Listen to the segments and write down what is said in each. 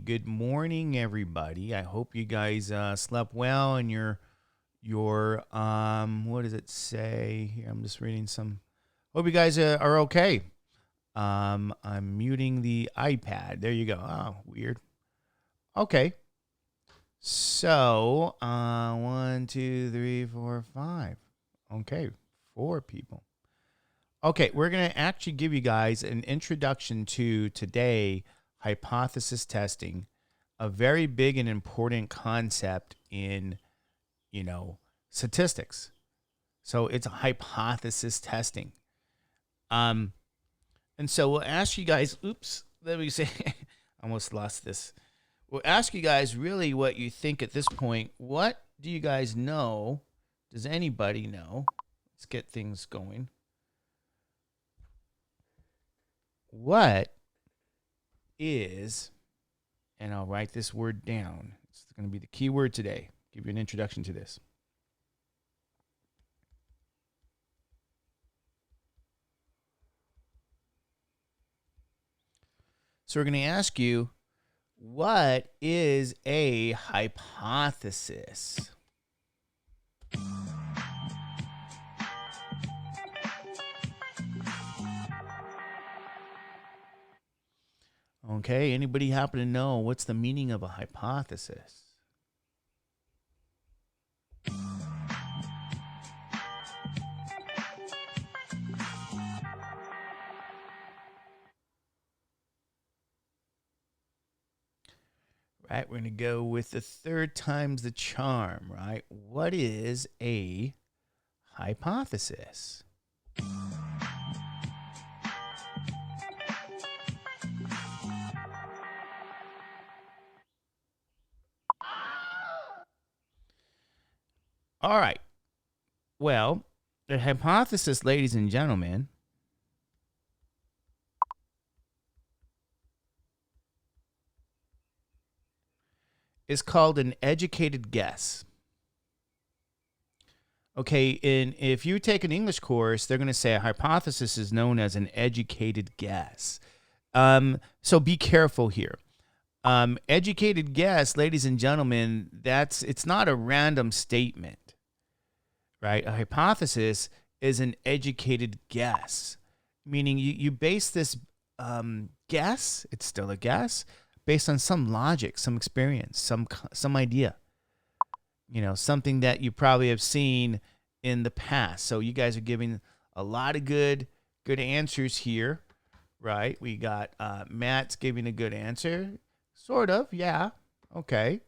Good morning, everybody. I hope you guys slept well and your what does it say here? I'm just reading some. Hope you guys are okay. I'm muting the iPad. There you go. Oh, weird. Okay. So, 1, 2, 3, 4, 5. Okay, 4 people. Okay, we're going to actually give you guys an introduction to today hypothesis testing, a very big and important concept in, statistics. So it's a hypothesis testing. And so we'll ask you guys, let me say, I almost lost this. We'll ask you guys really what you think at this point. What do you guys know? Does anybody know? Let's get things going. What is, and I'll write this word down. It's going to be the key word today. Give you an introduction to this. So we're going to ask you, what is a hypothesis? Okay, anybody happen to know what's the meaning of a hypothesis? Right, we're going to go with the third time's the charm, right? What is a hypothesis? All right. Well, the hypothesis, ladies and gentlemen, is called an educated guess. Okay, and if you take an English course, they're going to say a hypothesis is known as an educated guess. So be careful here. Educated guess, ladies and gentlemen, it's not a random statement. Right? A hypothesis is an educated guess, meaning you base this guess, it's still a guess, based on some logic, some experience, some idea. Something that you probably have seen in the past. So you guys are giving a lot of good answers here, right? We got Matt's giving a good answer, sort of, yeah, okay,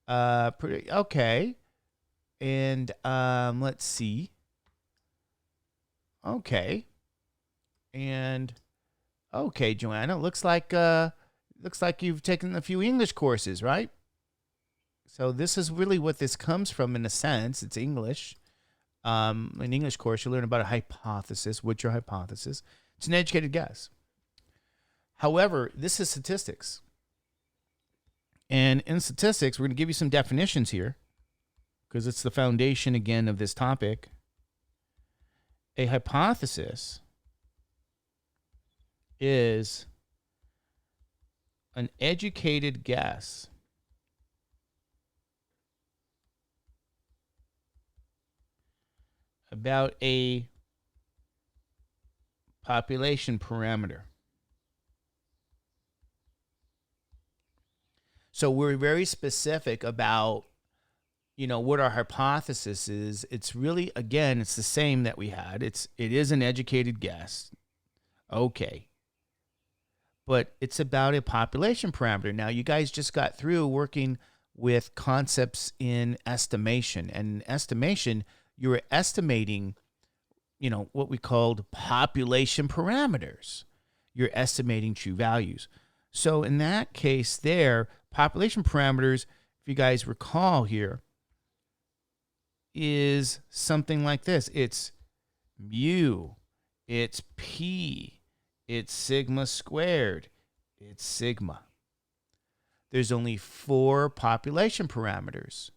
pretty okay. And let's see. Okay. And okay, Joanna, looks like you've taken a few English courses, right? So this is really what this comes from in a sense. It's English. An English course, you learn about a hypothesis. What's your hypothesis? It's an educated guess. However, this is statistics. And in statistics, we're going to give you some definitions here, because it's the foundation, again, of this topic. A hypothesis is an educated guess about a population parameter. So we're very specific about what our hypothesis is. It's really, again, it's the same that we had. It is an educated guess. Okay. But it's about a population parameter. Now, you guys just got through working with concepts in estimation. And in estimation, you were estimating, what we called population parameters. You're estimating true values. So in that case there, population parameters, if you guys recall here, is something like this. It's mu, it's p, it's sigma squared, it's sigma. There's only 4 population parameters.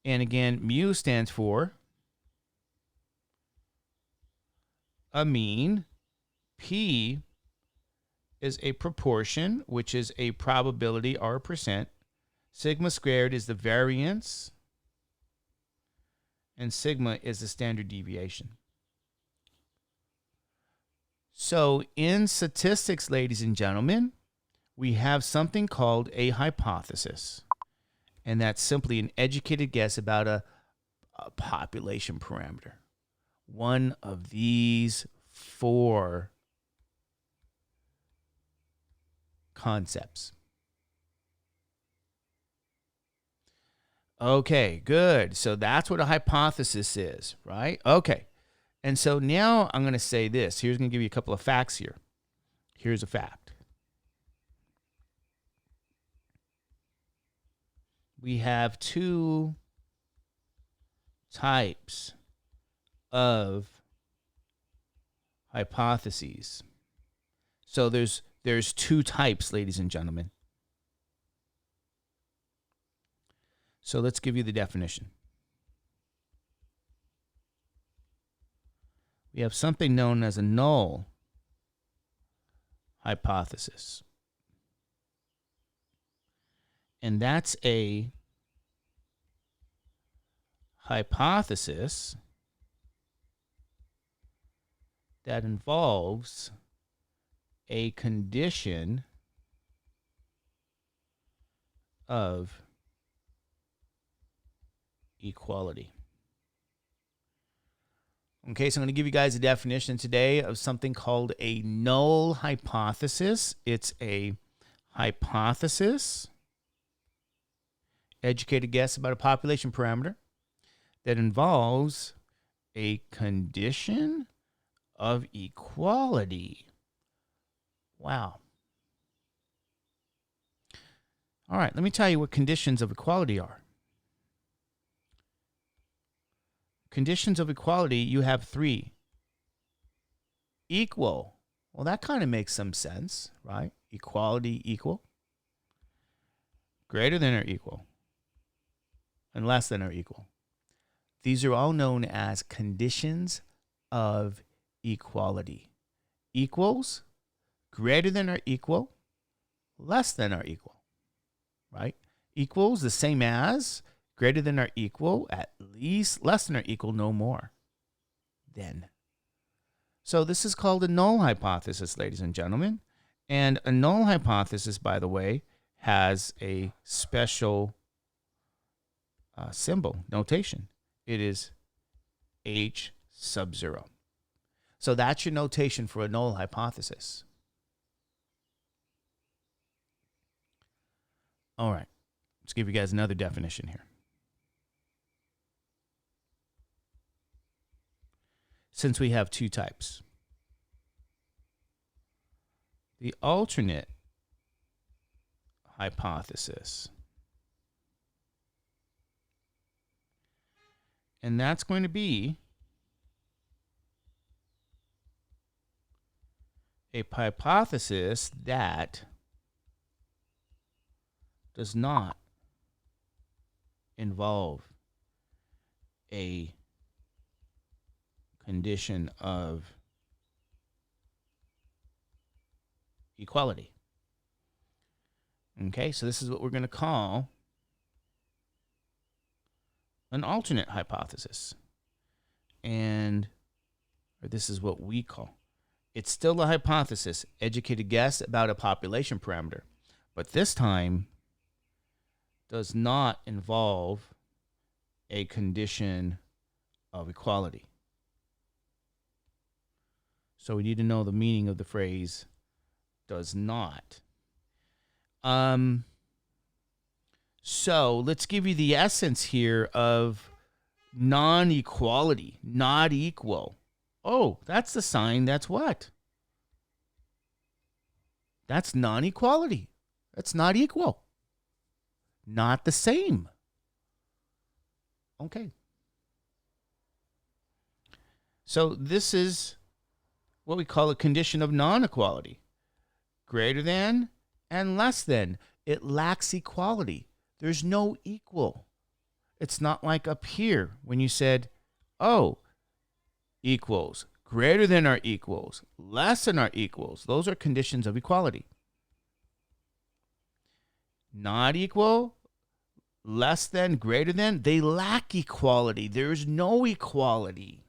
And again, mu stands for a mean, p is a proportion, which is a probability or a percent. Sigma squared is the variance, and sigma is the standard deviation. So in statistics, ladies and gentlemen, we have something called a hypothesis, and that's simply an educated guess about a population parameter. One of these four concepts. Okay, good. So that's what a hypothesis is, right? Okay. And so now I'm going to say this. Here's going to give you a couple of facts here. Here's a fact. We have two types of hypotheses. So there's two types, ladies and gentlemen. So let's give you the definition. We have something known as a null hypothesis. And that's a hypothesis that involves a condition of equality. Okay, so I'm going to give you guys a definition today of something called a null hypothesis. It's a hypothesis, educated guess about a population parameter, that involves a condition of equality. Wow. All right, let me tell you what conditions of equality are. Conditions of equality, you have three. Equal. Well, that kind of makes some sense, right? Equality, equal. Greater than or equal. And less than or equal. These are all known as conditions of equality. Equals, greater than or equal, less than or equal, right? Equals, the same as, greater than or equal, at least, less than or equal, no more than. So this is called a null hypothesis, ladies and gentlemen. And a null hypothesis, by the way, has a special symbol, notation. It is H sub 0. So that's your notation for a null hypothesis. All right, let's give you guys another definition here. Since we have two types, the alternate hypothesis, and that's going to be a hypothesis that does not involve a condition of equality. Okay, so this is what we're going to call an alternate hypothesis. And or this is what we call. It's still a hypothesis, educated guess about a population parameter. But this time does not involve a condition of equality. So we need to know the meaning of the phrase does not. So let's give you the essence here of non-equality, not equal. Oh, that's the sign. That's what? That's non-equality. That's not equal. Not the same. Okay. So this is what we call a condition of non-equality. Greater than and less than. It lacks equality. There's no equal. It's not like up here when you said, oh, equals greater than or equals, less than or equals. Those are conditions of equality. Not equal, less than, greater than, they lack equality. There's no equality.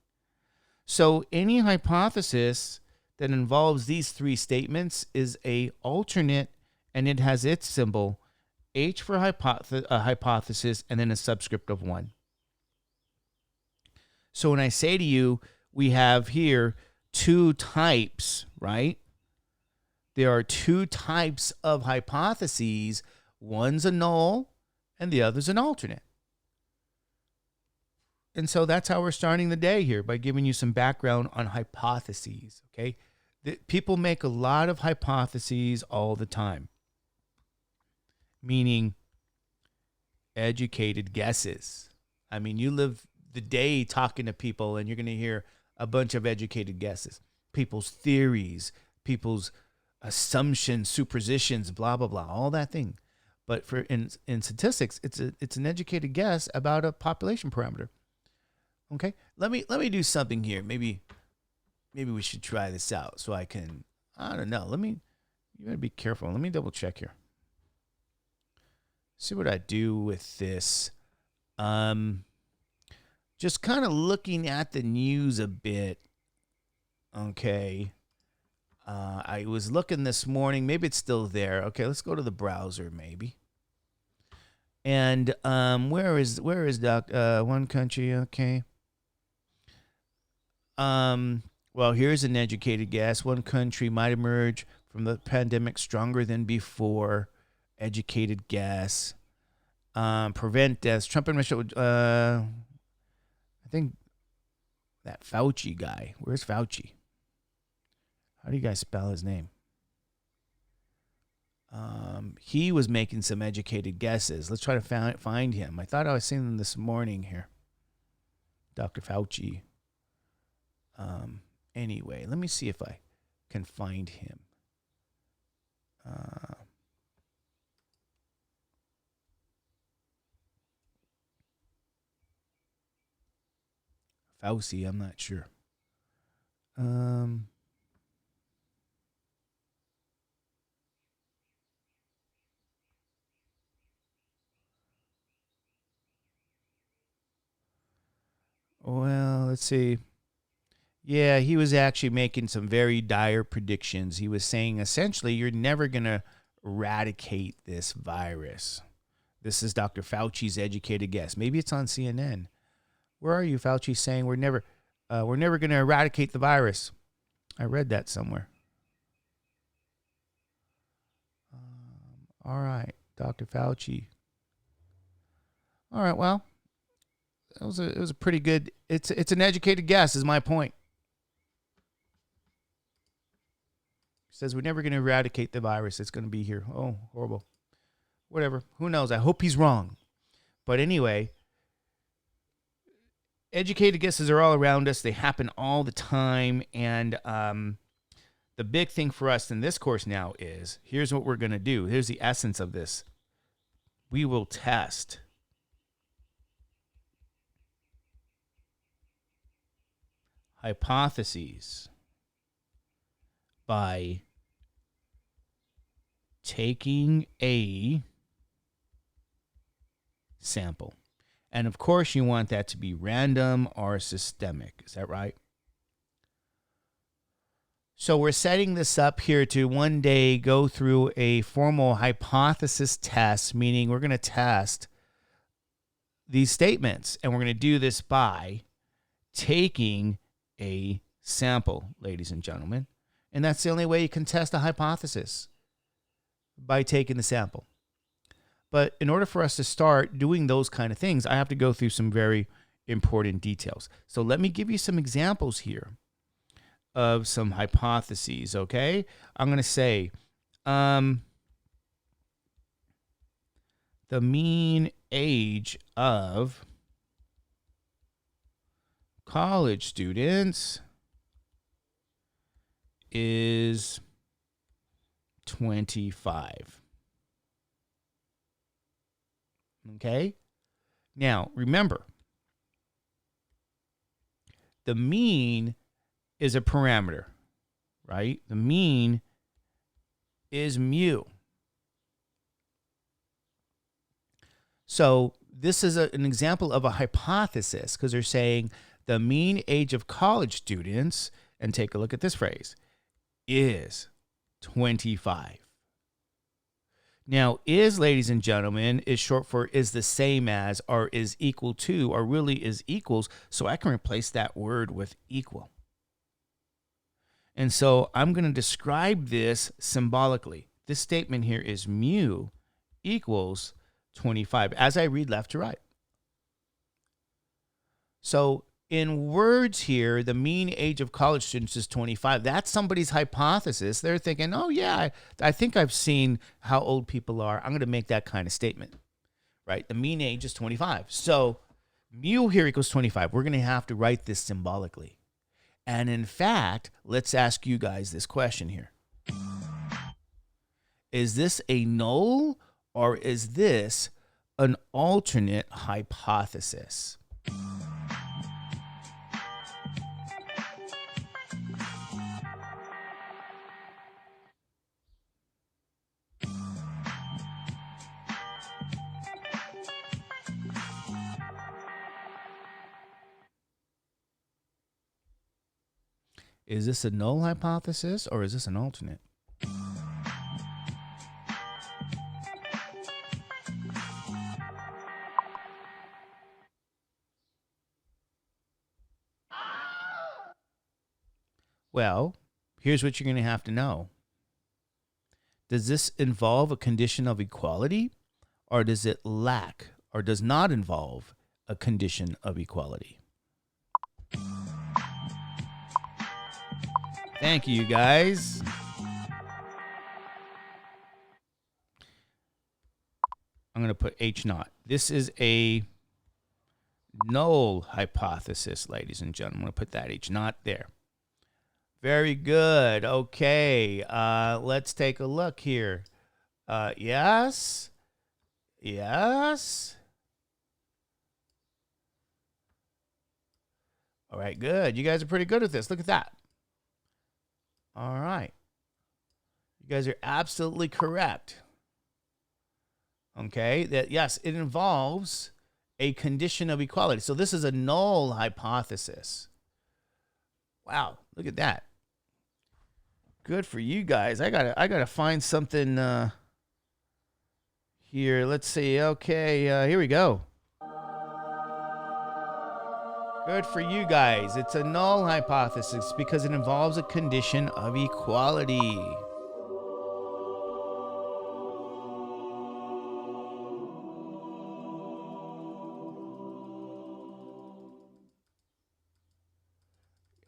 So any hypothesis that involves these three statements is a alternate, and it has its symbol, H for hypothesis, and then a subscript of 1. So when I say to you, we have here two types, right? There are two types of hypotheses. One's a null and the other's an alternate. And so that's how we're starting the day here, by giving you some background on hypotheses, okay? People make a lot of hypotheses all the time, meaning educated guesses. I mean, you live the day talking to people and you're going to hear a bunch of educated guesses, people's theories, people's assumptions, suppositions, blah, blah, blah, all that thing. But for in statistics, it's an educated guess about a population parameter. Okay, let me do something here. Maybe we should try this out so I can, I don't know. You gotta be careful. Let me double check here. See what I do with this. Just kind of looking at the news a bit. Okay. I was looking this morning. Maybe it's still there. Okay, let's go to the browser maybe. And where is one country? Okay. Well, here's an educated guess. One country might emerge from the pandemic stronger than before. Educated guess. Prevent deaths. Trump administration. I think that Fauci guy. Where's Fauci? How do you guys spell his name? He was making some educated guesses. Let's try to find him. I thought I was seeing him this morning here. Dr. Fauci. Anyway, let me see if I can find him. Fauci, I'm not sure. Well, let's see. Yeah, he was actually making some very dire predictions. He was saying essentially you're never going to eradicate this virus. This is Dr. Fauci's educated guess. Maybe it's on CNN. Where are you, Fauci, saying we're never going to eradicate the virus? I read that somewhere. All right, Dr. Fauci. All right, well, it was a pretty good. It's an educated guess, is my point. He says we're never going to eradicate the virus. It's going to be here. Oh, horrible. Whatever. Who knows? I hope he's wrong. But anyway, educated guesses are all around us. They happen all the time. And the big thing for us in this course now is, here's what we're going to do. Here's the essence of this. We will test hypotheses by taking a sample. And of course, you want that to be random or systemic. Is that right? So we're setting this up here to one day go through a formal hypothesis test, meaning we're going to test these statements. And we're going to do this by taking a sample, ladies and gentlemen. And that's the only way you can test a hypothesis, by taking the sample. But in order for us to start doing those kind of things, I have to go through some very important details. So let me give you some examples here of some hypotheses, okay? I'm going to say the mean age of college students is 25. Okay? Now, remember, the mean is a parameter, right? The mean is mu. So this is an example of a hypothesis because they're saying the mean age of college students, and take a look at this phrase, is 25. Now, is, ladies and gentlemen, is short for is the same as, or is equal to, or really is equals. So I can replace that word with equal. And so I'm going to describe this symbolically. This statement here is mu equals 25 as I read left to right. So in words here, the mean age of college students is 25. That's somebody's hypothesis. They're thinking, oh, yeah, I think I've seen how old people are. I'm going to make that kind of statement, right? The mean age is 25. So mu here equals 25. We're going to have to write this symbolically. And in fact, let's ask you guys this question here. Is this a null or is this an alternate hypothesis? Is this a null hypothesis or is this an alternate? Well, here's what you're going to have to know. Does this involve a condition of equality, or does it lack or does not involve a condition of equality? Thank you, guys. I'm going to put H naught. This is a null hypothesis, ladies and gentlemen. I'm going to put that H naught there. Very good. Okay. Let's take a look here. Yes. Yes. All right, good. You guys are pretty good at this. Look at that. All right. You guys are absolutely correct. Okay, that yes, it involves a condition of equality. So this is a null hypothesis. Wow, look at that. Good for you guys. I gotta find something here. Let's see. Okay, here we go. Good for you guys. It's a null hypothesis because it involves a condition of equality.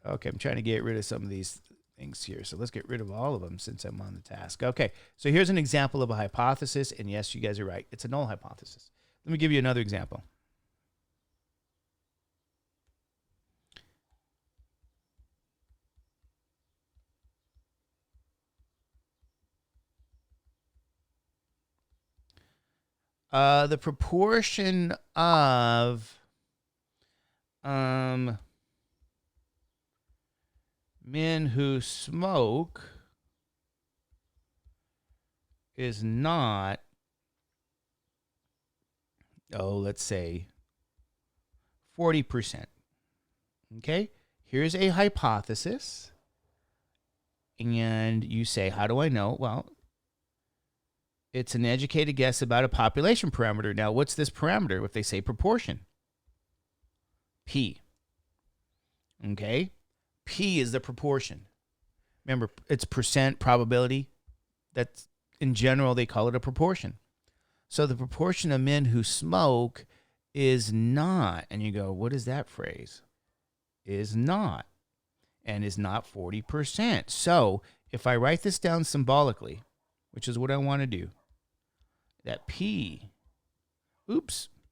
Okay, I'm trying to get rid of some of these things here. So let's get rid of all of them since I'm on the task. Okay, so here's an example of a hypothesis. And yes, you guys are right. It's a null hypothesis. Let me give you another example. The proportion of men who smoke is not, let's say 40%. Okay, here's a hypothesis. And you say, how do I know? Well, it's an educated guess about a population parameter. Now, what's this parameter if they say proportion? P. Okay? P is the proportion. Remember, it's percent probability. That's, in general, they call it a proportion. So the proportion of men who smoke is not, and you go, what is that phrase? Is not, and is not 40%. So if I write this down symbolically, which is what I want to do, that P,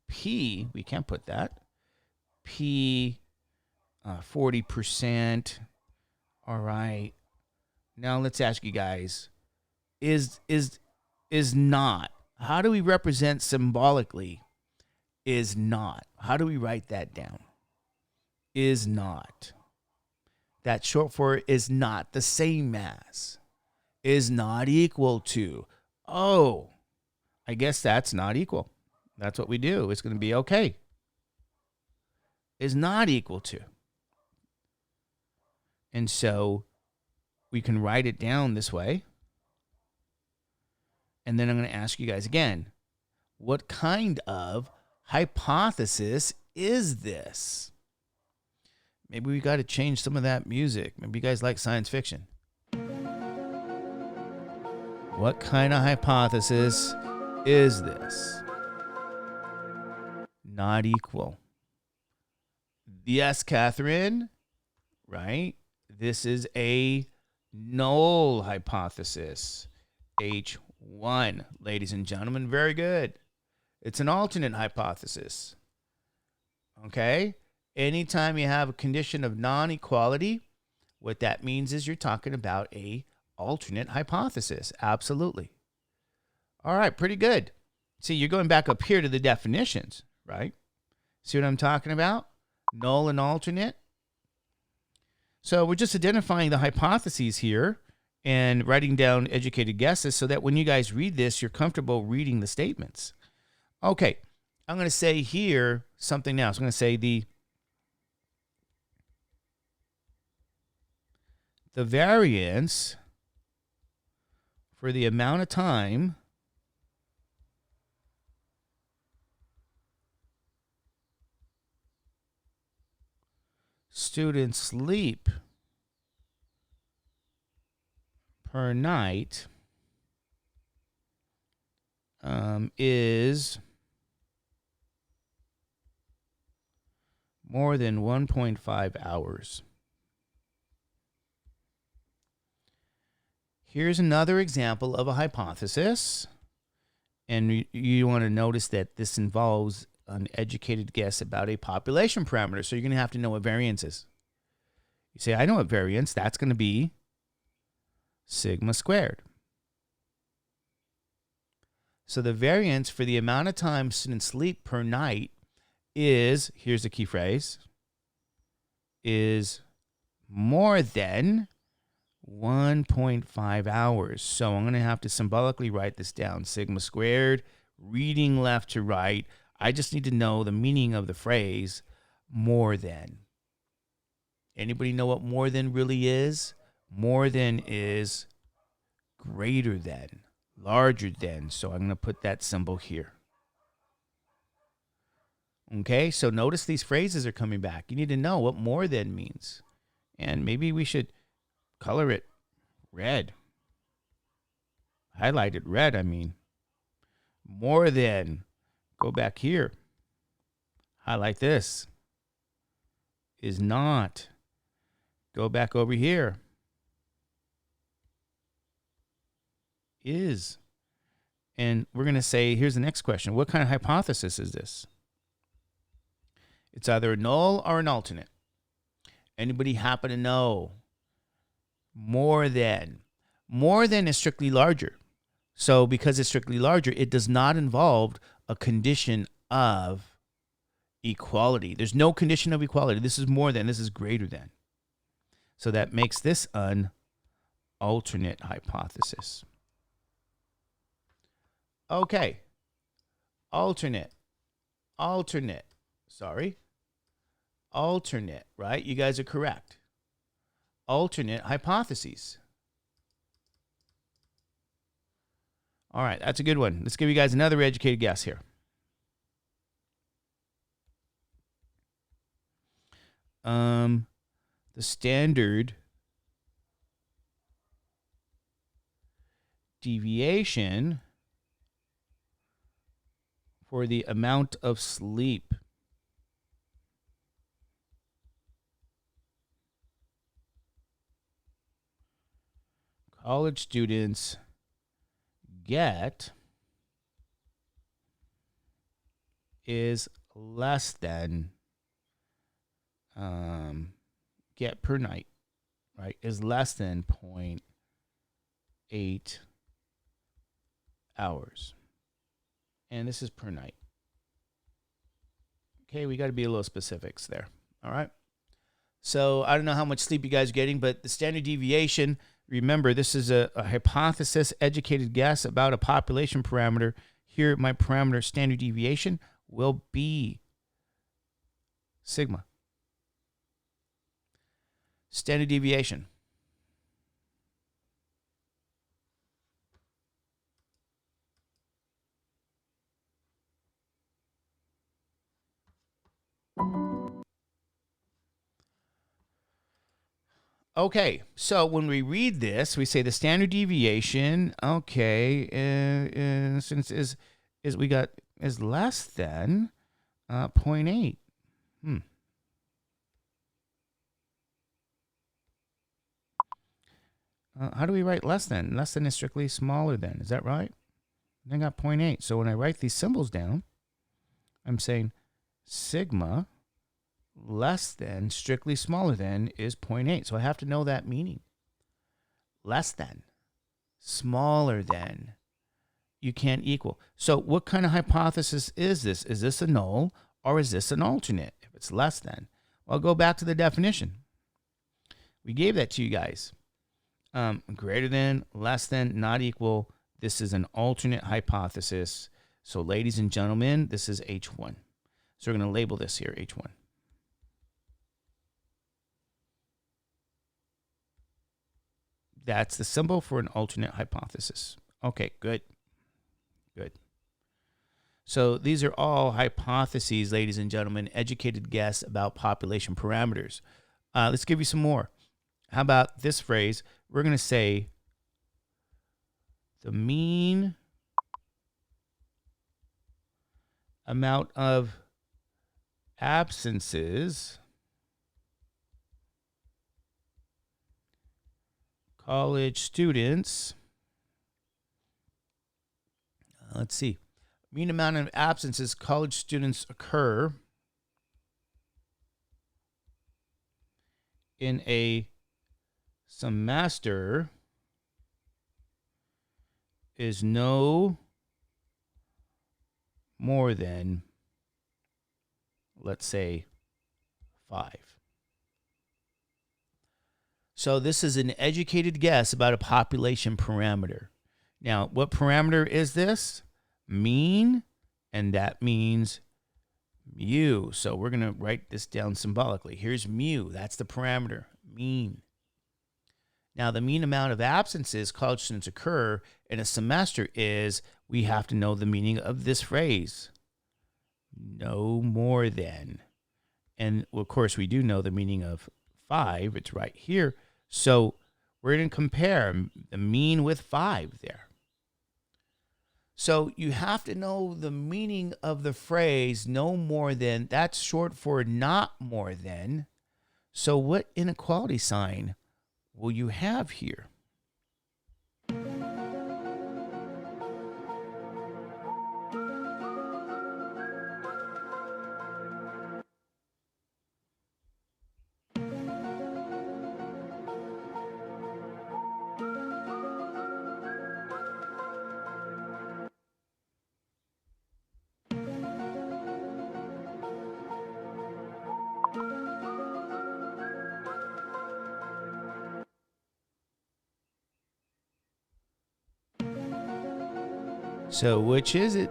P, we can't put that. P, 40%. All right. Now let's ask you guys, is not. How do we represent symbolically is not? How do we write that down? Is not. That's short for is not the same as, is not equal to. Oh, I guess that's not equal. That's what we do. It's going to be okay. Is not equal to. And so we can write it down this way. And then I'm going to ask you guys again, what kind of hypothesis is this? Maybe we got to change some of that music. Maybe you guys like science fiction. What kind of hypothesis is this? Not equal. Yes, Catherine, right? This is a null hypothesis. H1, ladies and gentlemen, very good. It's an alternate hypothesis. Okay? Anytime you have a condition of non-equality, what that means is you're talking about a alternate hypothesis. Absolutely. All right, pretty good. See, you're going back up here to the definitions, right? See what I'm talking about? Null and alternate. So we're just identifying the hypotheses here and writing down educated guesses so that when you guys read this, you're comfortable reading the statements. Okay, I'm going to say here something else. I'm going to say the variance for the amount of time students sleep per night is more than 1.5 hours. Here's another example of a hypothesis. And you want to notice that this involves an educated guess about a population parameter. So you're going to have to know what variance is. You say, I know what variance. That's going to be sigma squared. So the variance for the amount of time students sleep per night is, here's the key phrase, is more than 1.5 hours. So I'm going to have to symbolically write this down. Sigma squared, reading left to right. I just need to know the meaning of the phrase more than. Anybody know what more than really is? More than is greater than, larger than. So I'm going to put that symbol here. Okay, so notice these phrases are coming back. You need to know what more than means. And maybe we should color it red. Highlight it red, I mean. More than. Go back here. Highlight this. Is not. Go back over here. Is. And we're going to say, here's the next question. What kind of hypothesis is this? It's either a null or an alternate. Anybody happen to know? More than. More than is strictly larger. So because it's strictly larger, it does not involve a condition of equality. There's no condition of equality. This is more than. This is greater than. So that makes this an alternate hypothesis. Okay. Alternate. Sorry. Alternate, right? You guys are correct. Alternate hypotheses. All right, that's a good one. Let's give you guys another educated guess here. The standard deviation for the amount of sleep college students get is less than get per night, right? Is less than 0.8 hours. And this is per night. Okay, we got to be a little specifics there. All right. So I don't know how much sleep you guys are getting, but the standard deviation, remember, this is a hypothesis, educated guess about a population parameter. Here, my parameter standard deviation will be sigma. Standard deviation. Okay, so when we read this, we say the standard deviation, okay, since is we got is less than 0.8. How do we write less than? Less than is strictly smaller than. Is that right? And I got 0.8. So when I write these symbols down, I'm saying sigma less than strictly smaller than is 0.8. So I have to know that meaning. Less than, smaller than, you can't equal. So what kind of hypothesis is this? Is this a null or is this an alternate? If it's less than, well, I'll go back to the definition. We gave that to you guys. Greater than, less than, not equal. This is an alternate hypothesis. So ladies and gentlemen, this is H1. So we're going to label this here H1. That's the symbol for an alternate hypothesis. Okay, good. Good. So these are all hypotheses, ladies and gentlemen, educated guess about population parameters. Let's give you some more. How about this phrase? We're going to say the mean amount of absences college students, let's see, mean amount of absences college students occur in a semester is no more than, let's say, 5. So this is an educated guess about a population parameter. Now, what parameter is this? Mean, and that means mu. So we're going to write this down symbolically. Here's mu. That's the parameter, mean. Now, the mean amount of absences college students occur in a semester is, we have to know the meaning of this phrase. No more than. And, of course, we do know the meaning of 5. It's right here. So we're going to compare the mean with 5 there. So you have to know the meaning of the phrase no more than. That's short for not more than. So what inequality sign will you have here? So which is it?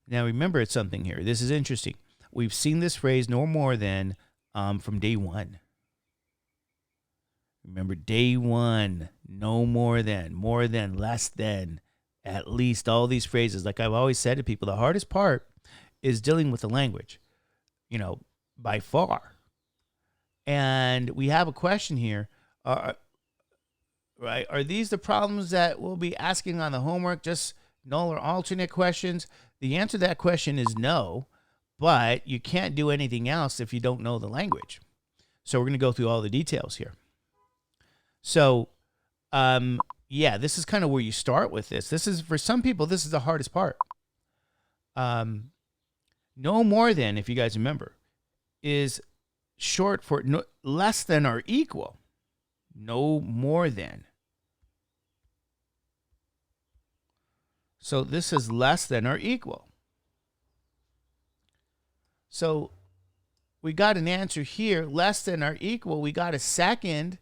Now remember, it's something here. This is interesting. We've seen this phrase no more than from day one. Remember, day one, no more than, less than, at least, all these phrases. Like I've always said to people, the hardest part is dealing with the language, by far. And we have a question here. Right? Are these the problems that we'll be asking on the homework? Just null or alternate questions? The answer to that question is no, but you can't do anything else if you don't know the language. So we're going to go through all the details here. So, yeah, this is kind of where you start with this. This is, for some people, this is the hardest part. No more than, if you guys remember, is short for no, less than or equal. No more than. So this is less than or equal. So we got an answer here, less than or equal. We got a second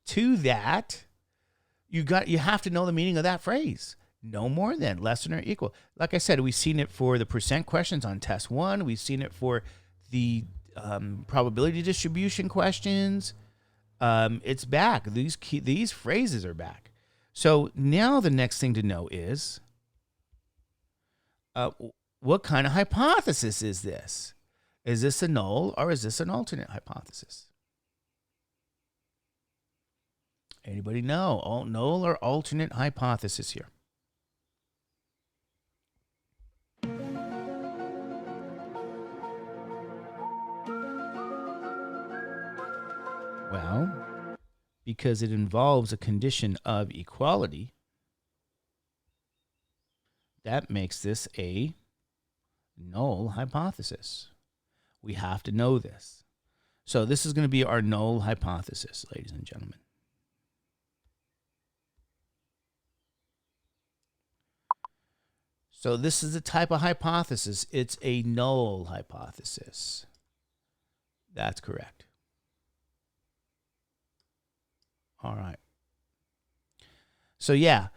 to that. You have to know the meaning of that phrase. No more than, less than or equal. Like I said, we've seen it for the percent questions on test 1. We've seen it for the probability distribution questions. It's back. These phrases are back. So now the next thing to know is, what kind of hypothesis is this? Is this a null or is this an alternate hypothesis? Anybody know? Null or alternate hypothesis here? Well, because it involves a condition of equality, that makes this a null hypothesis. We have to know this. So this is going to be our null hypothesis, ladies and gentlemen. So this is the type of hypothesis. It's a null hypothesis. That's correct. All right. So yeah,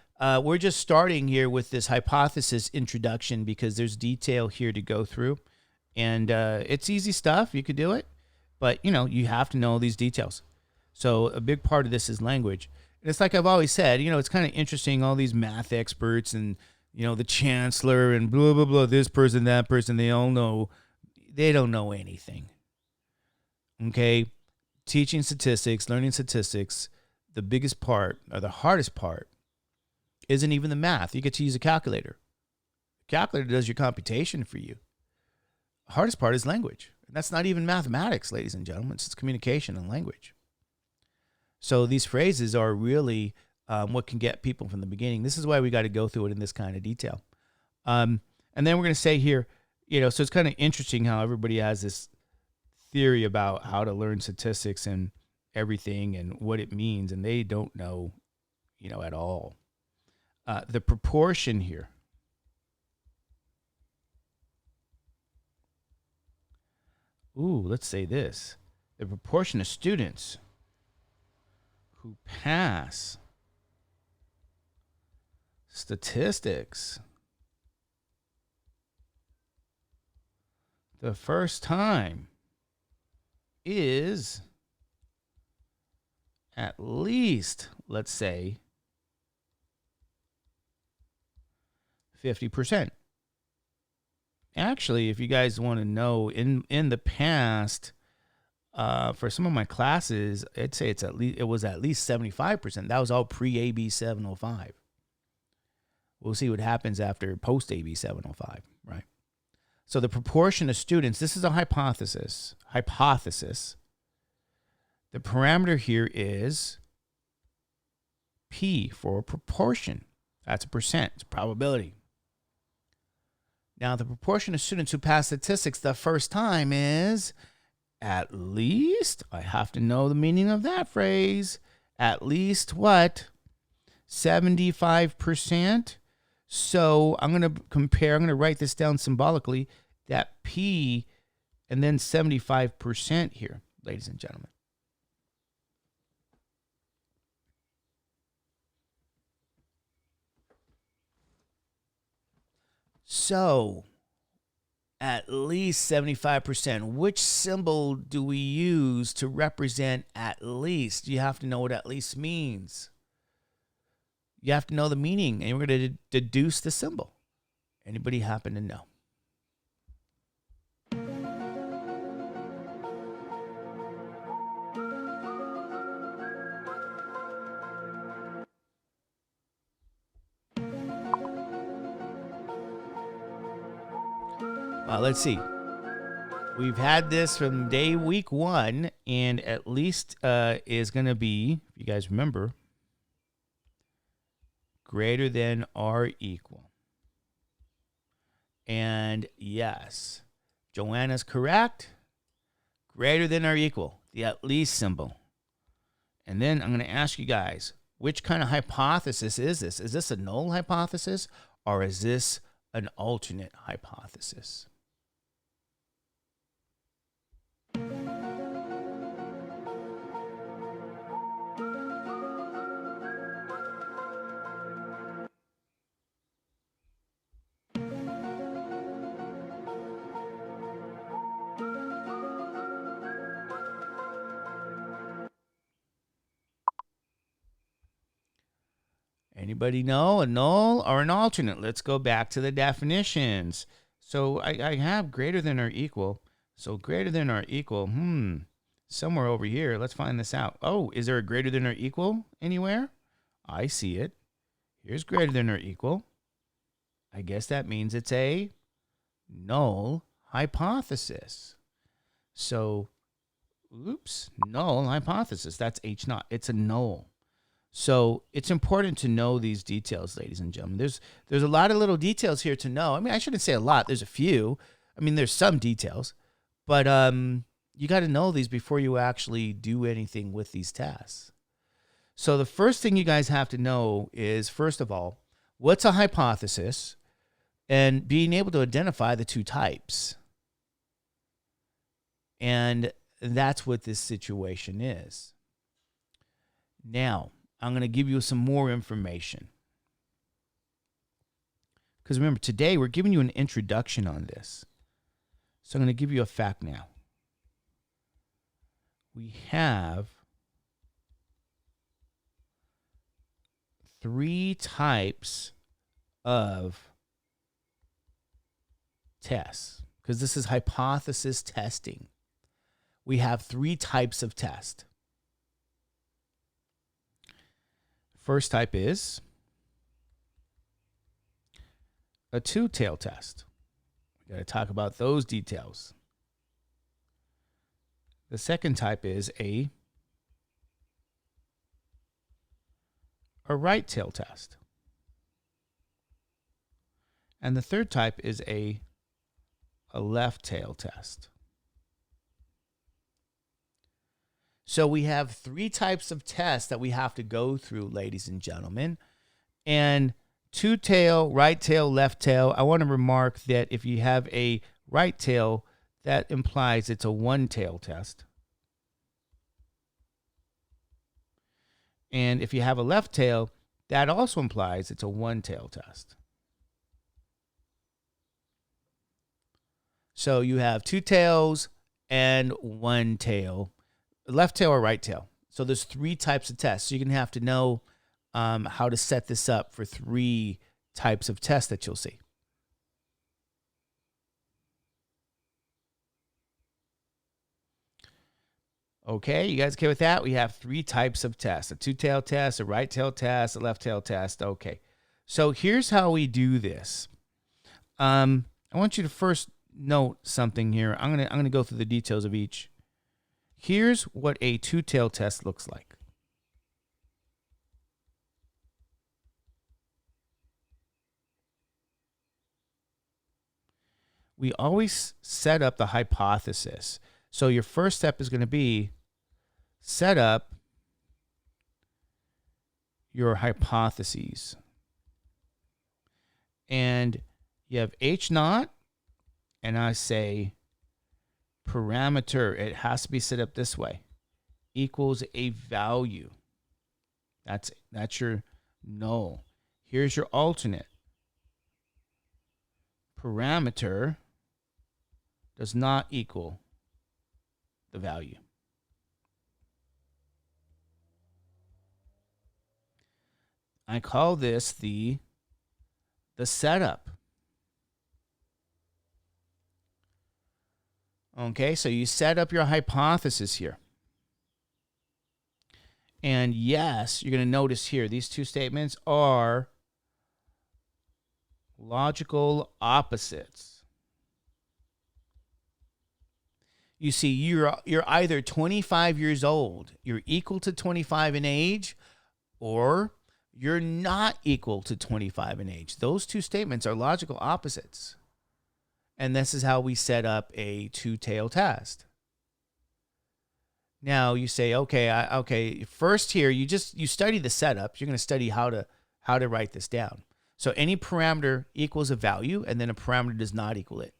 we're just starting here with this hypothesis introduction because there's detail here to go through. And it's easy stuff. You could do it. But, you have to know these details. So a big part of this is language. And it's like I've always said, it's kind of interesting, all these math experts and, the chancellor and blah, blah, blah, this person, that person, they don't know anything. Okay? Teaching statistics, learning statistics, the biggest part or the hardest part isn't even the math. You get to use a calculator. A calculator does your computation for you. The hardest part is language. And that's not even mathematics, ladies and gentlemen. It's communication and language. So these phrases are really what can get people from the beginning. This is why we got to go through it in this kind of detail. And then we're going to say here, so it's kind of interesting how everybody has this theory about how to learn statistics and everything and what it means, and they don't know, at all. The proportion here. Ooh, let's say this. The proportion of students who pass statistics the first time is at least, let's say, 50%. Actually, if you guys want to know, in the past, for some of my classes, I'd say it was at least 75%. That was all pre-AB 705. We'll see what happens after post-AB 705, right? So the proportion of students, this is a hypothesis. The parameter here is P for proportion. That's a percent. It's probability. Now, the proportion of students who pass statistics the first time is at least, I have to know the meaning of that phrase, at least what? 75%. So I'm going to write this down symbolically, that P and then 75% here, ladies and gentlemen. So, at least 75%. Which symbol do we use to represent at least? You have to know what at least means. You have to know the meaning, and we're going to deduce the symbol. Anybody happen to know? Let's see. We've had this from week 1, and at least is going to be, if you guys remember, greater than or equal. And yes, Joanna's correct. Greater than or equal, the at least symbol. And then I'm going to ask you guys, which kind of hypothesis is this? Is this a null hypothesis, or is this an alternate hypothesis? Anybody know a null or an alternate? Let's go back to the definitions. So I have greater than or equal. So greater than or equal, somewhere over here. Let's find this out. Oh, is there a greater than or equal anywhere? I see it. Here's greater than or equal. I guess that means it's a null hypothesis. So, null hypothesis. That's H naught. It's a null. So it's important to know these details, ladies and gentlemen. There's a lot of little details here to know. I mean, I shouldn't say a lot. There's a few. I mean, there's some details. But you got to know these before you actually do anything with these tasks. So the first thing you guys have to know is, first of all, what's a hypothesis and being able to identify the two types. And that's what this situation is. Now, I'm going to give you some more information. Because remember, today we're giving you an introduction on this. So I'm going to give you a fact now. We have 3 types of tests. Because this is hypothesis testing. We have 3 types of tests. First type is a two-tailed test. We got to talk about those details. The second type is a right-tailed test. And the third type is a left-tailed test. So we have 3 types of tests that we have to go through, ladies and gentlemen. And two-tail, right-tail, left-tail. I want to remark that if you have a right-tail, that implies it's a one-tail test. And if you have a left-tail, that also implies it's a one-tail test. So you have 2 tails and 1 tail. Left tail or right tail. So there's 3 types of tests. So you're going to have to know how to set this up for 3 types of tests that you'll see. Okay, you guys okay with that? We have 3 types of tests. A two-tail test, a right-tail test, a left-tail test. Okay, so here's how we do this. I want you to first note something here. I'm gonna go through the details of each. Here's what a two-tailed test looks like. We always set up the hypothesis. So your first step is going to be set up your hypotheses. And you have H naught, and I say parameter, it has to be set up this way, equals a value. That's your null. Here's your alternate. Parameter does not equal the value. I call this the setup. Okay, so you set up your hypothesis here. And yes, you're going to notice here, these 2 statements are logical opposites. You see, you're either 25 years old, you're equal to 25 in age, or you're not equal to 25 in age. Those 2 statements are logical opposites. And this is how we set up a two-tailed test. Now you say, okay, first here, you study the setup. You're going to study how to write this down. So any parameter equals a value, and then a parameter does not equal it.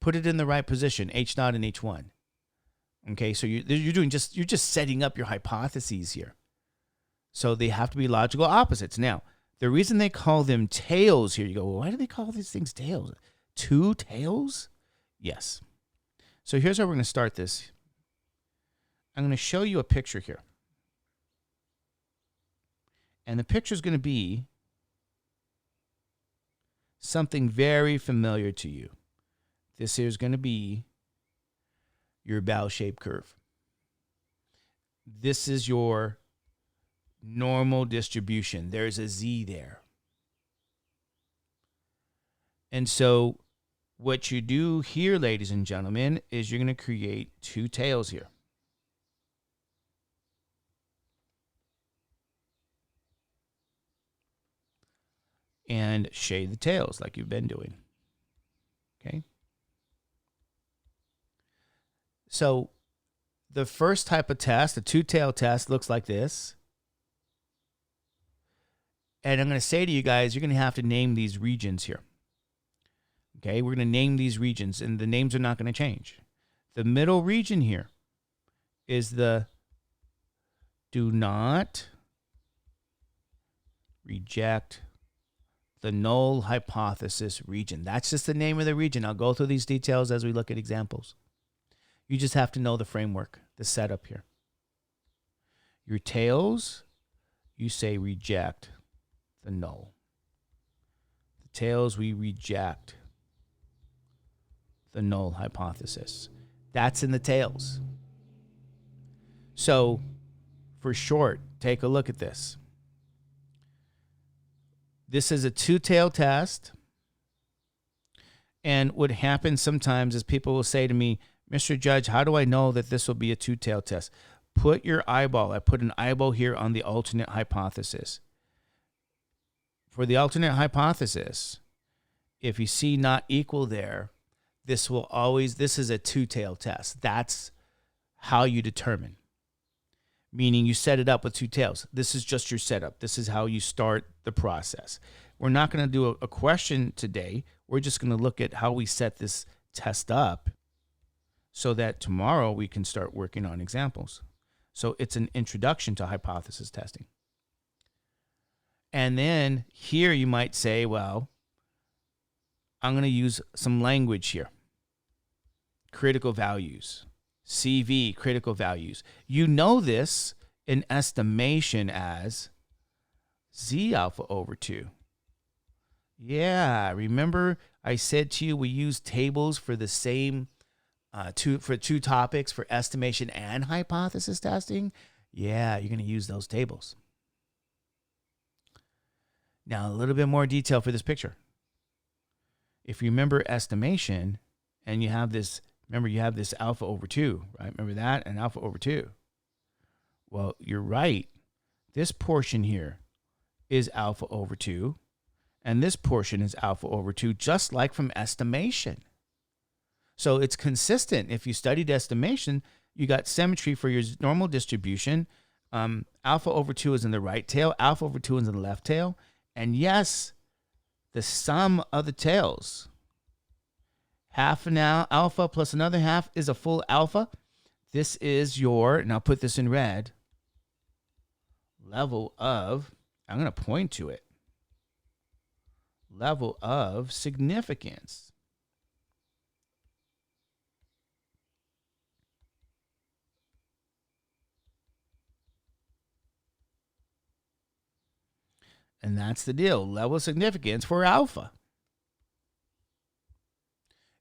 Put it in the right position, H naught and H1. Okay, so you're just setting up your hypotheses here. So they have to be logical opposites. Now, the reason they call them tails here, you go, well, why do they call these things tails? 2 tails? Yes. So here's how we're going to start this. I'm going to show you a picture here. And the picture is going to be something very familiar to you. This here is going to be your bell-shaped curve. This is your normal distribution. There's a Z there. And so what you do here, ladies and gentlemen, is you're going to create two tails here. And shade the tails like you've been doing. Okay. So the first type of test, the two-tail test, looks like this. And I'm going to say to you guys, you're going to have to name these regions here. Okay, we're going to name these regions, and the names are not going to change. The middle region here is the do not reject the null hypothesis region. That's just the name of the region. I'll go through these details as we look at examples. You just have to know the framework, the setup here. Your tails, you say reject the null. The tails, we reject the null hypothesis. That's in the tails. So, for short, take a look at this. This is a two-tail test. And what happens sometimes is people will say to me, Mr. Judge, how do I know that this will be a two-tail test? Put your eyeball. I put an eyeball here on the alternate hypothesis. For the alternate hypothesis, if you see not equal there, this is a two-tail test. That's how you determine. Meaning you set it up with two tails. This is just your setup. This is how you start the process. We're not going to do a question today. We're just going to look at how we set this test up so that tomorrow we can start working on examples. So it's an introduction to hypothesis testing. And then here you might say, well, I'm going to use some language here. Critical values. CV, critical values. You know this in estimation as Z alpha over 2. Yeah, remember I said to you we use tables for the same two topics for estimation and hypothesis testing? Yeah, you're going to use those tables. Now, a little bit more detail for this picture. If you remember estimation, and you have this, remember you have this alpha over 2, right? Remember that? And alpha over 2. Well, you're right. This portion here is alpha over 2, and this portion is alpha over 2, just like from estimation. So it's consistent. If you studied estimation, you got symmetry for your normal distribution. Alpha over 2 is in the right tail. Alpha over 2 is in the left tail. And yes, the sum of the tails, half an alpha plus another half is a full alpha. This is your, and I'll put this in red, level of, I'm going to point to it, level of significance. And that's the deal, level of significance for alpha.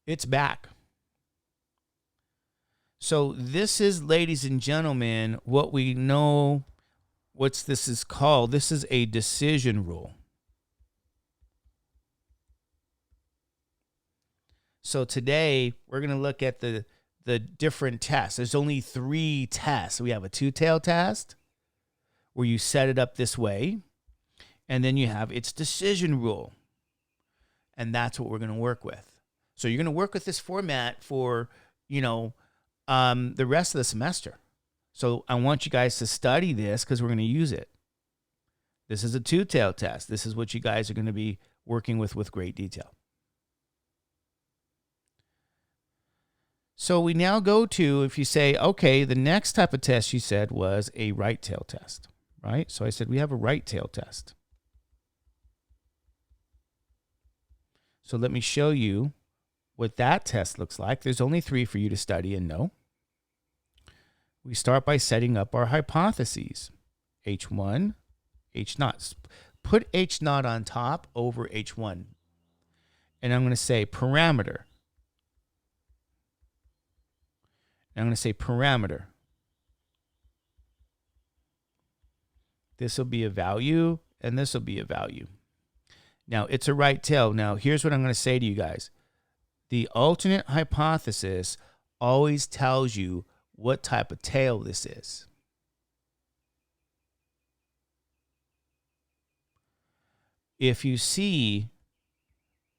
It's back. So this is, ladies and gentlemen, what we know, this is called. This is a decision rule. So today we're going to look at the different tests. There's only 3 tests. We have a two-tail test where you set it up this way. And then you have its decision rule. And that's what we're going to work with. So you're going to work with this format for, the rest of the semester. So I want you guys to study this because we're going to use it. This is a two-tail test. This is what you guys are going to be working with great detail. So we now go to, if you say, okay, the next type of test you said was a right tail test, right? So I said we have a right tail test. So let me show you what that test looks like. There's only 3 for you to study and know. We start by setting up our hypotheses, H1, H naught. Put H naught on top over H1. And I'm going to say parameter. And I'm going to say parameter. This will be a value, and this will be a value. Now, it's a right tail. Now, here's what I'm going to say to you guys. The alternate hypothesis always tells you what type of tail this is. If you see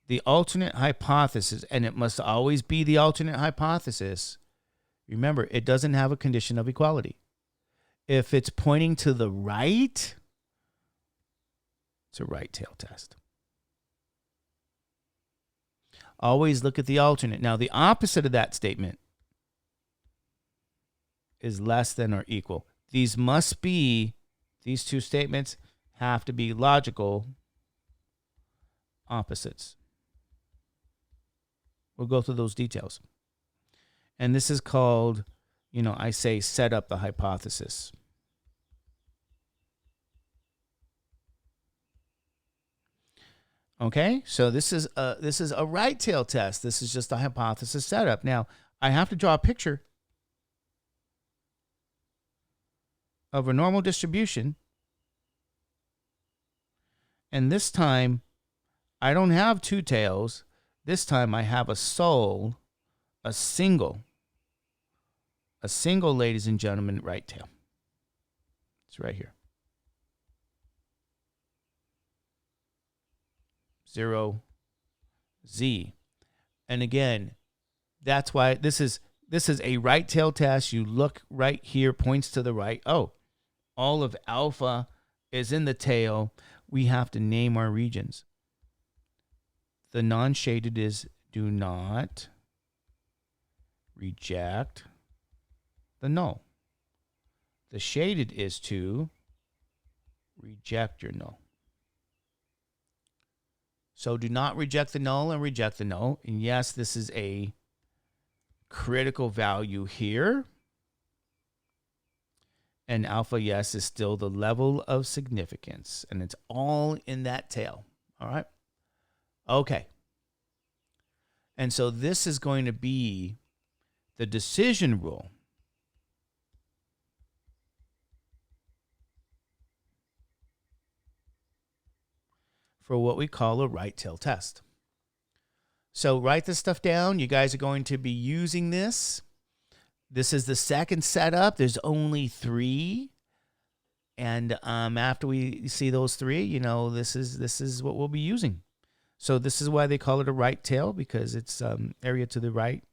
the alternate hypothesis, and it must always be the alternate hypothesis, remember, it doesn't have a condition of equality. If it's pointing to the right, it's a right tail test. Always look at the alternate. Now, the opposite of that statement is less than or equal. These two statements have to be logical opposites. We'll go through those details. And this is called, I say set up the hypothesis. Okay, so this is a right tail test. This is just a hypothesis setup. Now, I have to draw a picture of a normal distribution. And this time, I don't have two tails. This time I have a single, ladies and gentlemen, right tail. It's right here. 0, Z. And again, that's why this is a right tail test. You look right here, points to the right. Oh, all of alpha is in the tail. We have to name our regions. The non-shaded is do not reject the null. The shaded is to reject your null. So do not reject the null and reject the null. And yes, this is a critical value here. And alpha, yes, is still the level of significance. And it's all in that tail. All right? Okay. And so this is going to be the decision rule. For what we call a right tail test. So write this stuff down. You guys are going to be using this. This is the second setup. There's only 3. And after we see those 3, this is what we'll be using. So this is why they call it a right tail, because it's area to the right.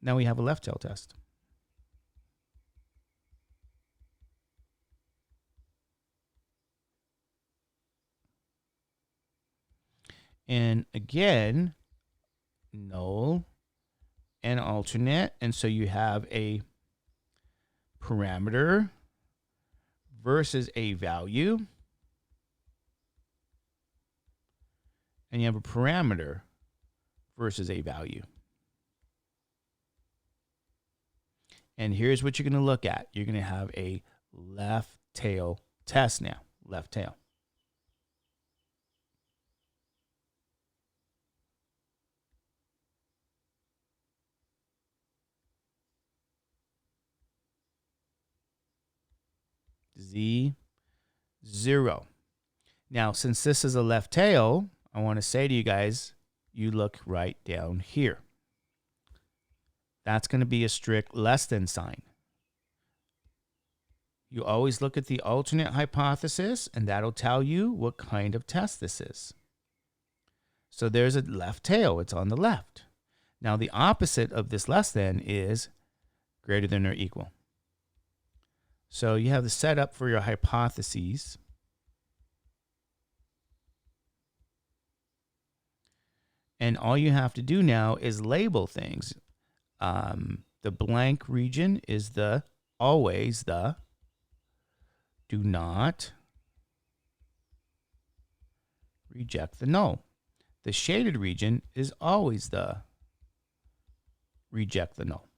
Now we have a left tail test. And again, null and alternate. And so you have a parameter versus a value. And you have a parameter versus a value. And here's what you're going to look at. You're going to have a left tail test now. Left tail. Z, 0. Now, since this is a left tail, I want to say to you guys, you look right down here. That's going to be a strict less than sign. You always look at the alternate hypothesis, and that'll tell you what kind of test this is. So there's a left tail. It's on the left. Now, the opposite of this less than is greater than or equal. So you have the setup for your hypotheses. And all you have to do now is label things. The blank region is always the do not reject the null. The shaded region is always the reject the null.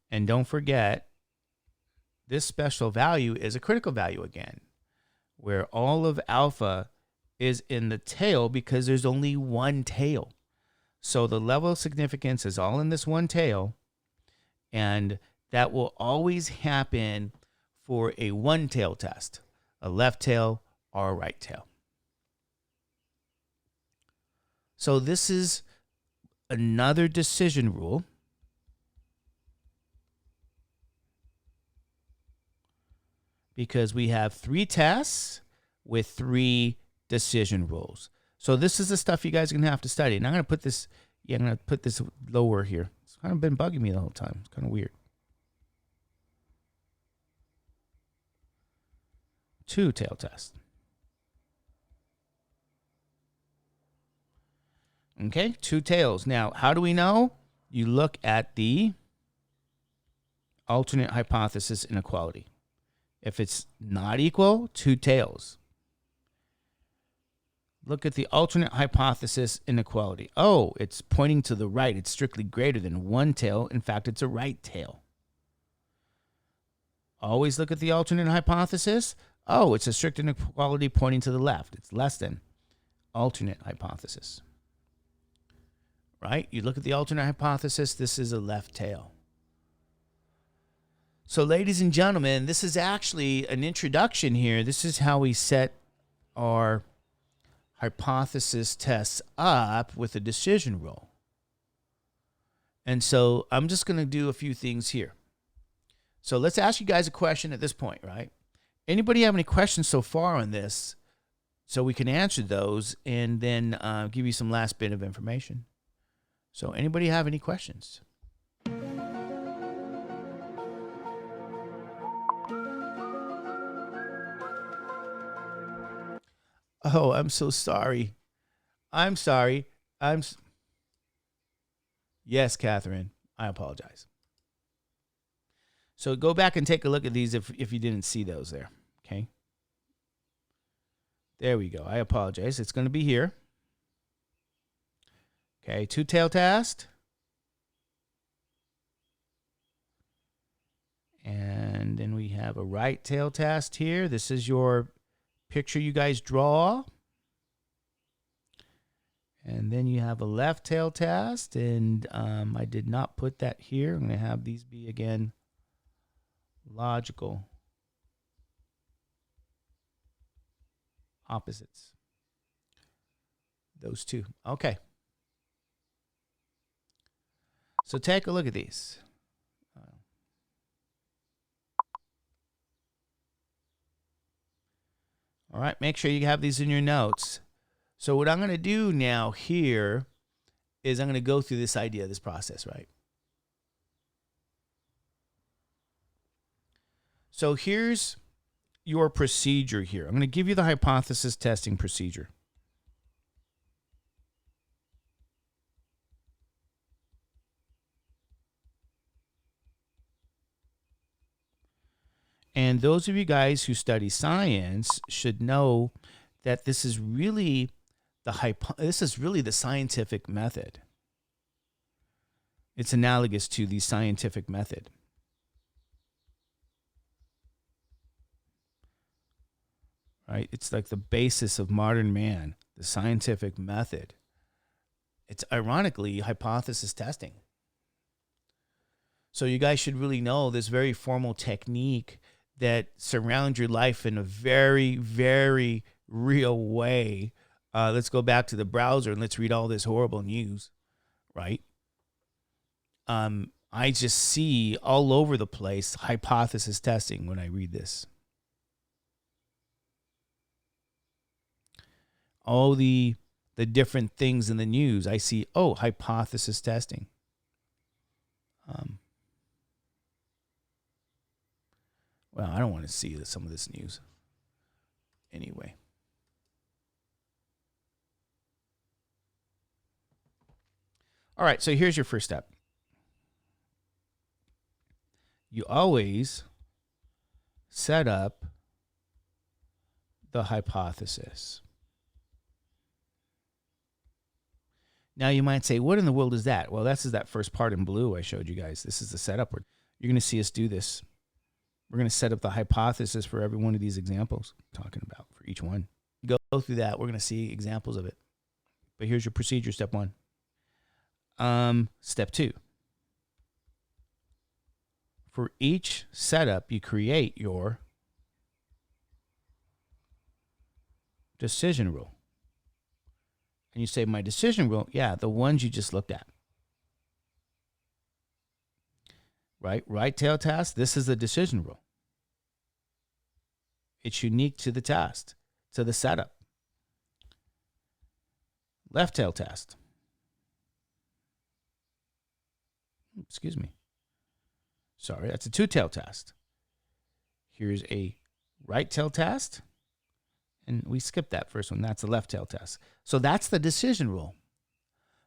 And don't forget, this special value is a critical value again. where all of alpha is in the tail because there's only one tail. So the level of significance is all in this one tail, and that will always happen for a one-tail test, a left tail or a right tail. So this is another decision rule. Because we have 3 tests with 3 decision rules. So this is the stuff you guys are going to have to study. And I'm going to put this, I'm going to put this lower here. It's kind of been bugging me the whole time. It's kind of weird. 2-tail test. Okay, 2 tails. Now, how do we know? You look at the alternate hypothesis inequality. If it's not equal, 2 tails. Look at the alternate hypothesis inequality. Oh, it's pointing to the right. It's strictly greater than 1 tail. In fact, it's a right tail. Always look at the alternate hypothesis. Oh, it's a strict inequality pointing to the left. It's less than alternate hypothesis. Right? You look at the alternate hypothesis. This is a left tail. So, ladies and gentlemen, this is actually an introduction here. This is how we set our hypothesis tests up with a decision rule. And so I'm just going to do a few things here. So let's ask you guys a question at this point, right? Anybody have any questions so far on this so we can answer those and then give you some last bit of information? So anybody have any questions? Oh, I'm so sorry. I'm sorry. Yes, Catherine. I apologize. So go back and take a look at these if you didn't see those there. Okay. There we go. I apologize. It's going to be here. Okay, 2-tail test. And then we have a right tail test here. This is your picture you guys draw. And then you have a left tail test. And I did not put that here. I'm going to have these be, again, logical opposites. Those two. Okay. So take a look at these. All right, make sure you have these in your notes. So what I'm going to do now here is I'm going to go through this idea, this process, right? So here's your procedure here. I'm going to give you the hypothesis testing procedure. And those of you guys who study science should know that this is really the scientific method. It's analogous to the scientific method. Right? It's like the basis of modern man, the scientific method. It's ironically hypothesis testing. So you guys should really know this very formal technique that surrounds your life in a very, very real way. Let's go back to the browser and let's read all this horrible news, right? I just see all over the place hypothesis testing when I read this. All the different things in the news, I see, oh, hypothesis testing. Well, I don't want to see some of this news. Anyway. All right, so here's your first step. You always set up the hypothesis. Now you might say, what in the world is that? Well, this is that first part in blue I showed you guys. This is the setup. You're going to see us do this We're going to set up the hypothesis for every one of these examples I'm talking about for each one. Go through that. We're going to see examples of it. But here's your procedure, step 1. Step 2. For each setup, you create your decision rule. And you say, my decision rule, yeah, the ones you just looked at. Right tail task, this is the decision rule. It's unique to the task, to the setup. Left tail task. Excuse me. Sorry, that's a two-tail task. Here's a right tail task. And we skipped that first one. That's the left tail task. So that's the decision rule.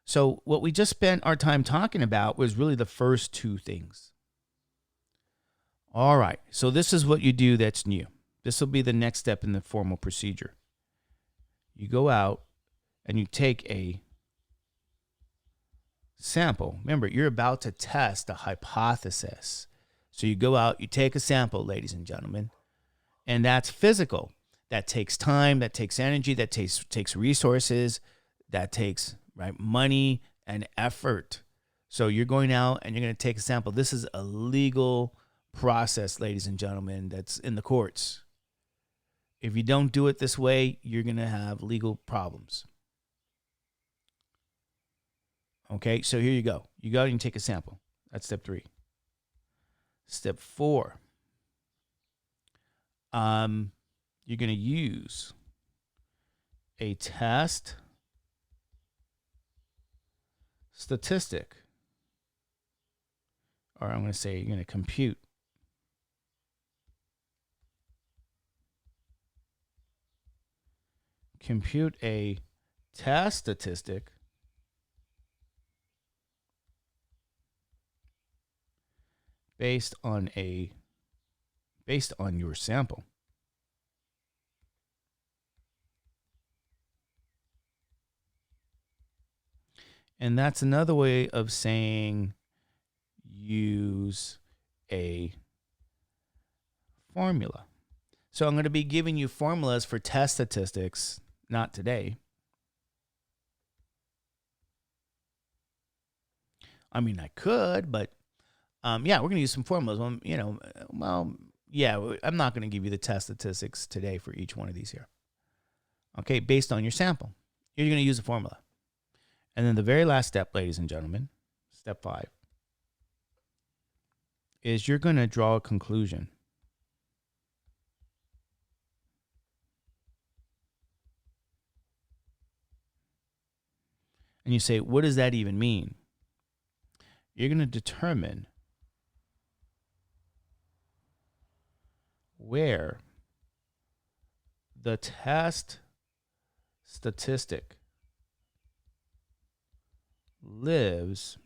So what we just spent our time talking about was really the first two things. All right. So this is what you do that's new. This will be the next step in the formal procedure. You go out and you take a sample. Remember, you're about to test a hypothesis. So you go out, you take a sample, ladies and gentlemen, and that's physical. That takes time, that takes energy, that takes resources, that takes money and effort. So you're going out and you're going to take a sample. This is a legal process, ladies and gentlemen, that's in the courts. If you don't do it this way, you're going to have legal problems. Okay, so here you go. You go and you take a sample. That's step 3. Step 4. You're going to use a test statistic. Or I'm going to say you're going to compute a test statistic based on your sample. And that's another way of saying use a formula. So I'm going to be giving you formulas for test statistics, not today. I mean, I could, but yeah, we're going to use some formulas. I'm not going to give you the test statistics today for each one of these here. Okay, based on your sample. You're going to use a formula. And then the very last step, ladies and gentlemen, step 5, is you're going to draw a conclusion. And you say, what does that even mean? You're going to determine where the test statistic lives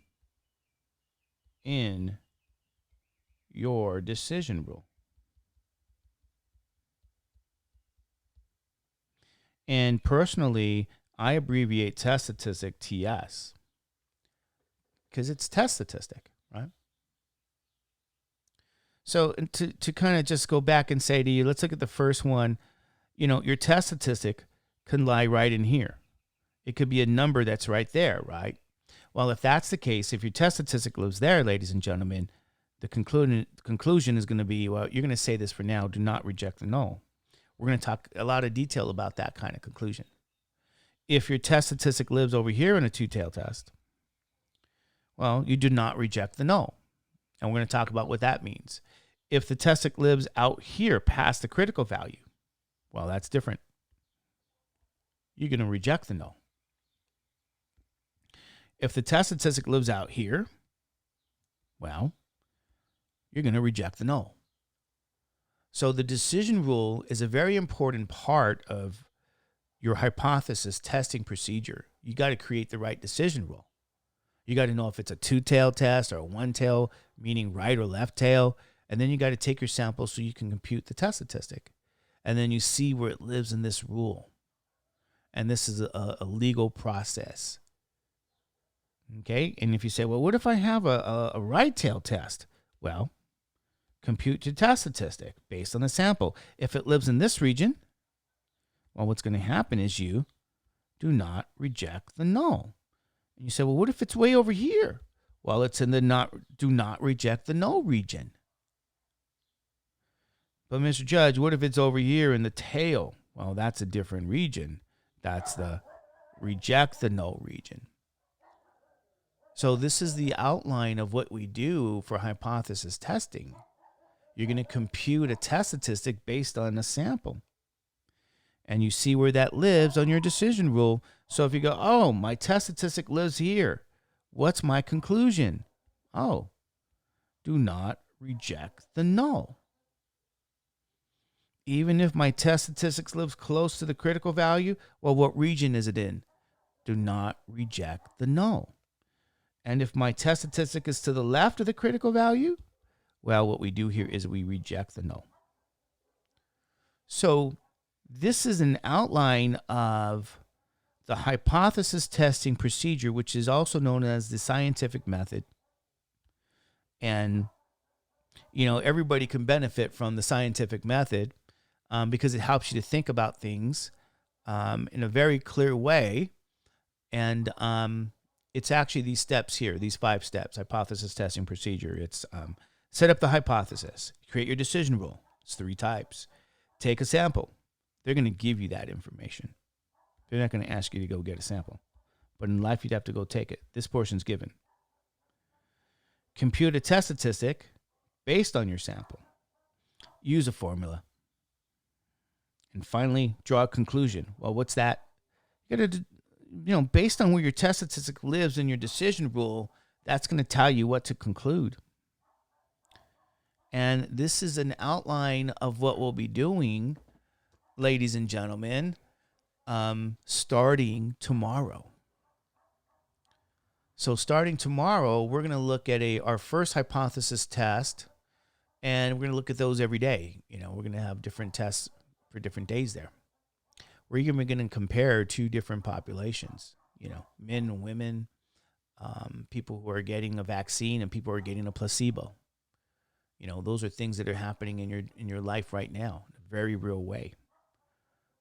in your decision rule. And personally, I abbreviate test statistic TS because it's test statistic, right? So to kind of just go back and say to you, let's look at the first one. Your test statistic can lie right in here. It could be a number that's right there, right? Well, if that's the case, if your test statistic lives there, ladies and gentlemen, the conclusion is going to be, well, you're going to say this for now, do not reject the null. We're going to talk a lot of detail about that kind of conclusion. If your test statistic lives over here in a two-tail test, well, you do not reject the null. And we're going to talk about what that means. If the test statistic lives out here past the critical value, well, that's different. You're going to reject the null. If the test statistic lives out here, well, you're going to reject the null. So the decision rule is a very important part of your hypothesis testing procedure. You got to create the right decision rule. You got to know if it's a two-tail test or a one-tail, meaning right or left tail. And then you got to take your sample so you can compute the test statistic. And then you see where it lives in this rule. And this is a legal process. Okay? And if you say, well, what if I have a right tail test? Well, compute your test statistic based on the sample. If it lives in this region, well, what's going to happen is you do not reject the null. And you say, well, what if it's way over here? Well, it's in the do not reject the null region. But Mr. Judge, what if it's over here in the tail? Well, that's a different region. That's the reject the null region. So this is the outline of what we do for hypothesis testing. You're going to compute a test statistic based on a sample. And you see where that lives on your decision rule. So if you go, oh, my test statistic lives here, what's my conclusion? Oh, do not reject the null. Even if my test statistics lives close to the critical value, well, what region is it in? Do not reject the null. And if my test statistic is to the left of the critical value, well, what we do here is we reject the null. So this is an outline of the hypothesis testing procedure, which is also known as the scientific method. And, everybody can benefit from the scientific method because it helps you to think about things in a very clear way. And it's actually these steps here, these 5 steps, hypothesis testing procedure. It's set up the hypothesis, create your decision rule. It's 3 types. Take a sample. They're going to give you that information. They're not going to ask you to go get a sample. But in life, you'd have to go take it. This portion's given. Compute a test statistic based on your sample. Use a formula. And finally, draw a conclusion. Well, what's that? You got to, based on where your test statistic lives in your decision rule, that's going to tell you what to conclude. And this is an outline of what we'll be doing, ladies and gentlemen, starting tomorrow. So starting tomorrow, we're going to look at our first hypothesis test, and we're going to look at those every day. We're going to have different tests for different days there. We're even going to compare 2 different populations, men and women, people who are getting a vaccine and people who are getting a placebo. Those are things that are happening in your life right now in a very real way.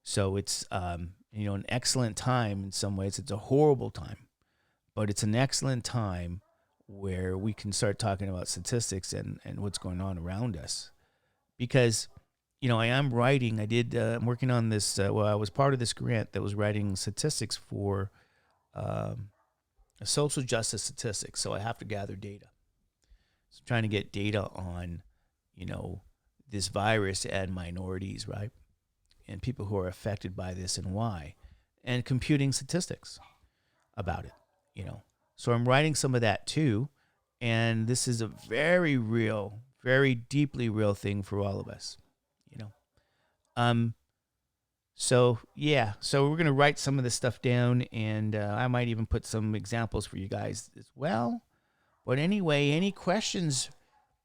So it's, an excellent time in some ways. It's a horrible time, but it's an excellent time where we can start talking about statistics and what's going on around us. Because, I am writing, I'm working on this, I was part of this grant that was writing statistics for social justice statistics. So I have to gather data. So I'm trying to get data on, this virus and minorities, right? And people who are affected by this and why. And computing statistics about it, So I'm writing some of that too. And this is a very real, very deeply real thing for all of us, So we're going to write some of this stuff down, and I might even put some examples for you guys as well. But anyway, any questions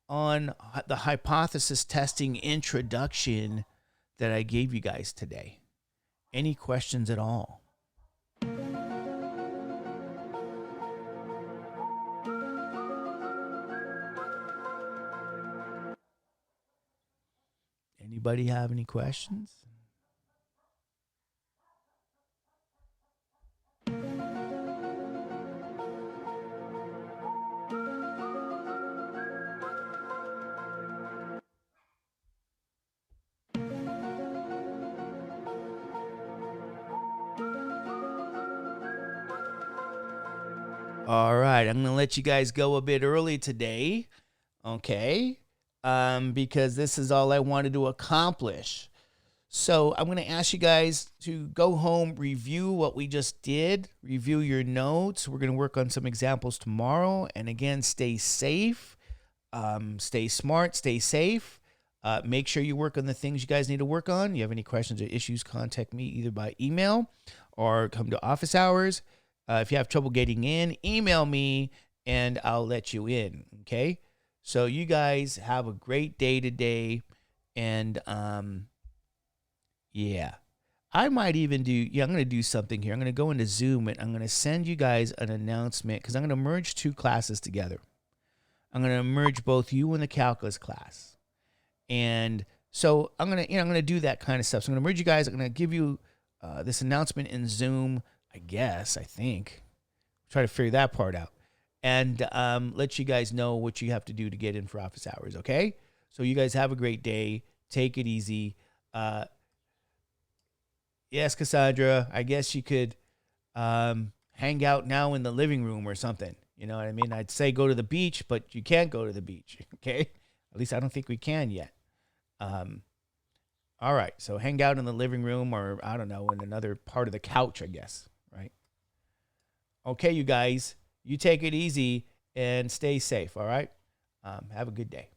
on the hypothesis testing introduction that I gave you guys today? Any questions at all? Anybody have any questions? All right, I'm going to let you guys go a bit early today, okay? Because this is all I wanted to accomplish. So I'm going to ask you guys to go home, review what we just did, review your notes. We're going to work on some examples tomorrow. And again, stay safe, stay smart, stay safe. Make sure you work on the things you guys need to work on. You have any questions or issues, contact me either by email or come to office hours. If you have trouble getting in, email me and I'll let you in, okay? So you guys have a great day today. And, I might even I'm going to do something here. I'm going to go into Zoom and I'm going to send you guys an announcement because I'm going to merge 2 classes together. I'm going to merge both you and the calculus class. And so I'm gonna do that kind of stuff. So I'm gonna merge you guys. I'm gonna give you this announcement in Zoom. I think. Try to figure that part out, and let you guys know what you have to do to get in for office hours. Okay. So you guys have a great day. Take it easy. Yes, Cassandra. I guess you could hang out now in the living room or something. You know what I mean? I'd say go to the beach, but you can't go to the beach. Okay. At least I don't think we can yet. All right. So hang out in the living room, or I don't know, in another part of the couch, I guess. Right. Okay, you guys, you take it easy and stay safe. All right. Have a good day.